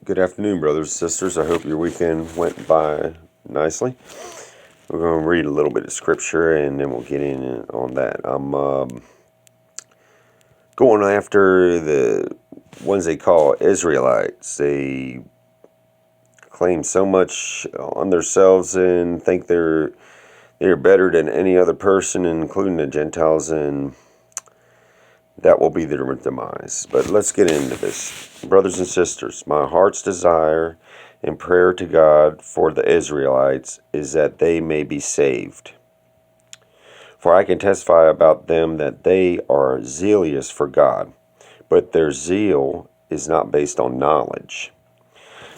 Good afternoon, brothers and sisters. I hope your weekend went by nicely. We're going to read a little bit of scripture and then we'll get in on that. I'm going after the ones they call Israelites. They claim so much on themselves and think they're better than any other person, including the Gentiles, and that will be their demise. But let's get into this. Brothers and sisters, my heart's desire and prayer to God for the Israelites is that they may be saved. For I can testify about them that they are zealous for God, but their zeal is not based on knowledge.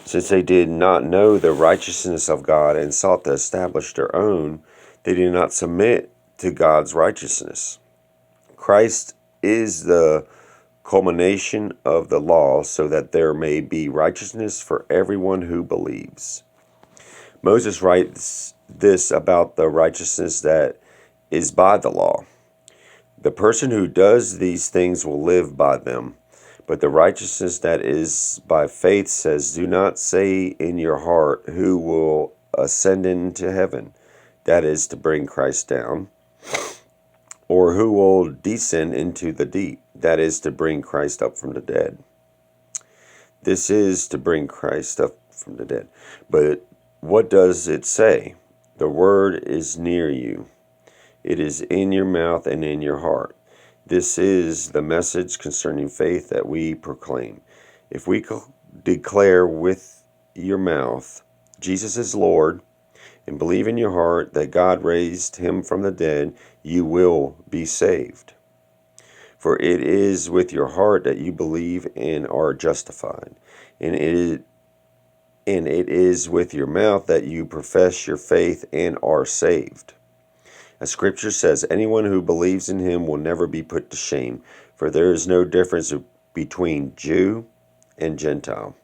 Since they did not know the righteousness of God and sought to establish their own, they did not submit to God's righteousness. Christ is the culmination of the law so that there may be righteousness for everyone who believes. Moses writes this about the righteousness that is by the law. The person who does these things will live by them, but the righteousness that is by faith says, do not say in your heart, who will ascend into heaven, that is to bring Christ down, or who will descend into the deep, that is to bring Christ up from the dead. This is to bring Christ up from the dead. But what does it say? The word is near you. It is in your mouth and in your heart. This is the message concerning faith that we proclaim. If we declare with your mouth, Jesus is Lord, and believe in your heart that God raised him from the dead, you will be saved. For it is with your heart that you believe and are justified, and it is with your mouth that you profess your faith and are saved. As Scripture says, anyone who believes in him will never be put to shame, for there is no difference between Jew and Gentile.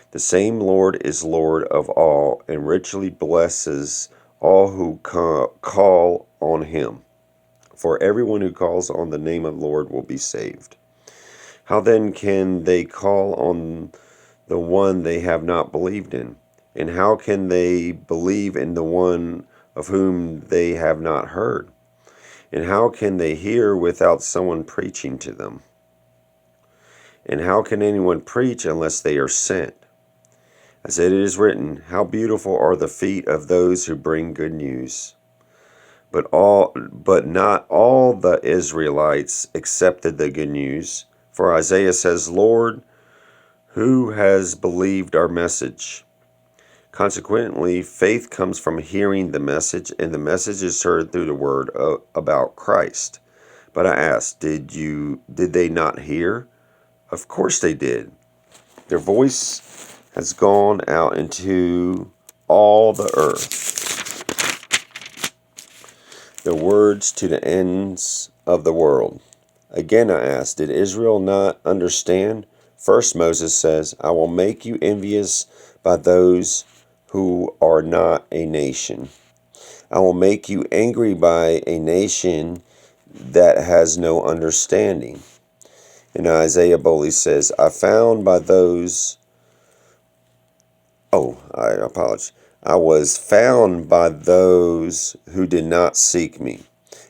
The same Lord is Lord of all, and richly blesses all who call on him. For everyone who calls on the name of the Lord will be saved. How then can they call on the one they have not believed in? And how can they believe in the one of whom they have not heard? And how can they hear without someone preaching to them? And how can anyone preach unless they are sent? As it is written, how beautiful are the feet of those who bring good news. But not all the Israelites accepted the good news. For Isaiah says, Lord, who has believed our message? Consequently, faith comes from hearing the message, and the message is heard through the word about Christ. But I asked, did they not hear? Of course they did. Their voice has gone out into all the earth, their words to the ends of the world. Again I asked, did Israel not understand? First Moses says, I will make you envious by those who are not a nation. I will make you angry by a nation that has no understanding. And Isaiah boldly says, I was found by those who did not seek me.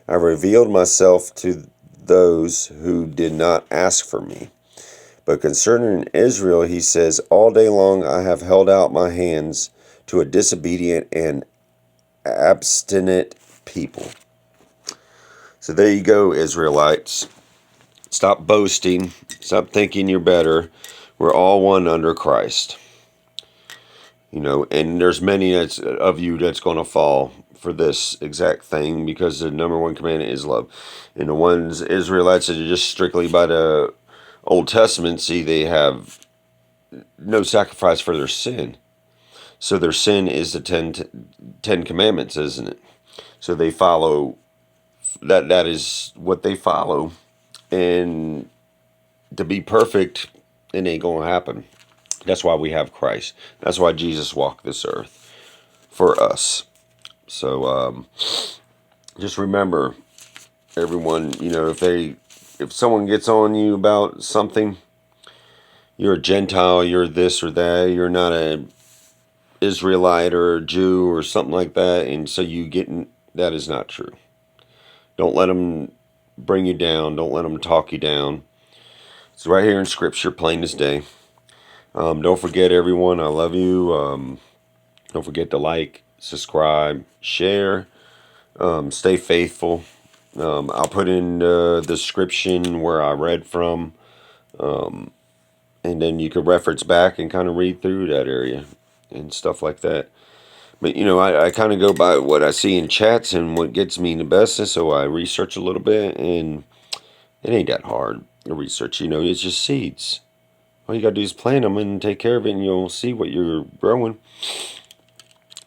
I revealed myself to those who did not ask for me. But concerning Israel, he says, all day long I have held out my hands to a disobedient and abstinent people. So there you go, Israelites. Stop boasting. Stop thinking you're better. We're all one under Christ. And there's many of you that's going to fall for this exact thing, because the number one commandment is love. And the ones Israelites that are just strictly by the Old Testament, see, they have no sacrifice for their sin. So their sin is the Ten Commandments, isn't it? So they follow, that is what they follow. And to be perfect, it ain't going to happen. That's why we have Christ. That's why Jesus walked this earth for us. So just remember, everyone, if someone gets on you about something, you're a Gentile, you're this or that, you're not a Israelite or a Jew or something like that, and so you get that is not true. Don't let them bring you down. Don't let them talk you down. It's right here in Scripture, plain as day. Don't forget, everyone, I love you. Don't forget to like, subscribe, share. Stay faithful. I'll put in the description where I read from, and then you can reference back and kind of read through that area and stuff like that. But, I kind of go by what I see in chats and what gets me the best, and so I research a little bit, and it ain't that hard to research. It's just seeds. All you got to do is plant them and take care of it, and you'll see what you're growing.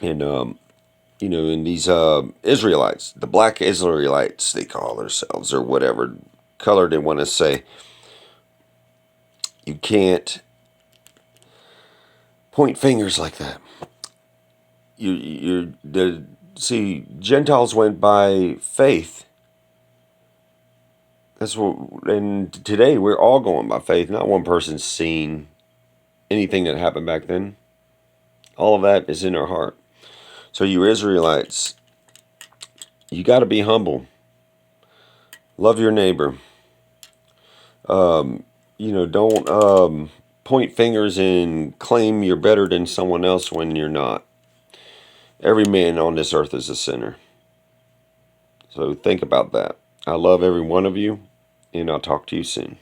And, in these Israelites, the black Israelites, they call themselves, or whatever color they want to say, you can't point fingers like that. See, Gentiles went by faith. That's what, and today we're all going by faith. Not one person's seen anything that happened back then. All of that is in our heart. So you Israelites, you got to be humble. Love your neighbor. Don't point fingers and claim you're better than someone else when you're not. Every man on this earth is a sinner. So think about that. I love every one of you, and I'll talk to you soon.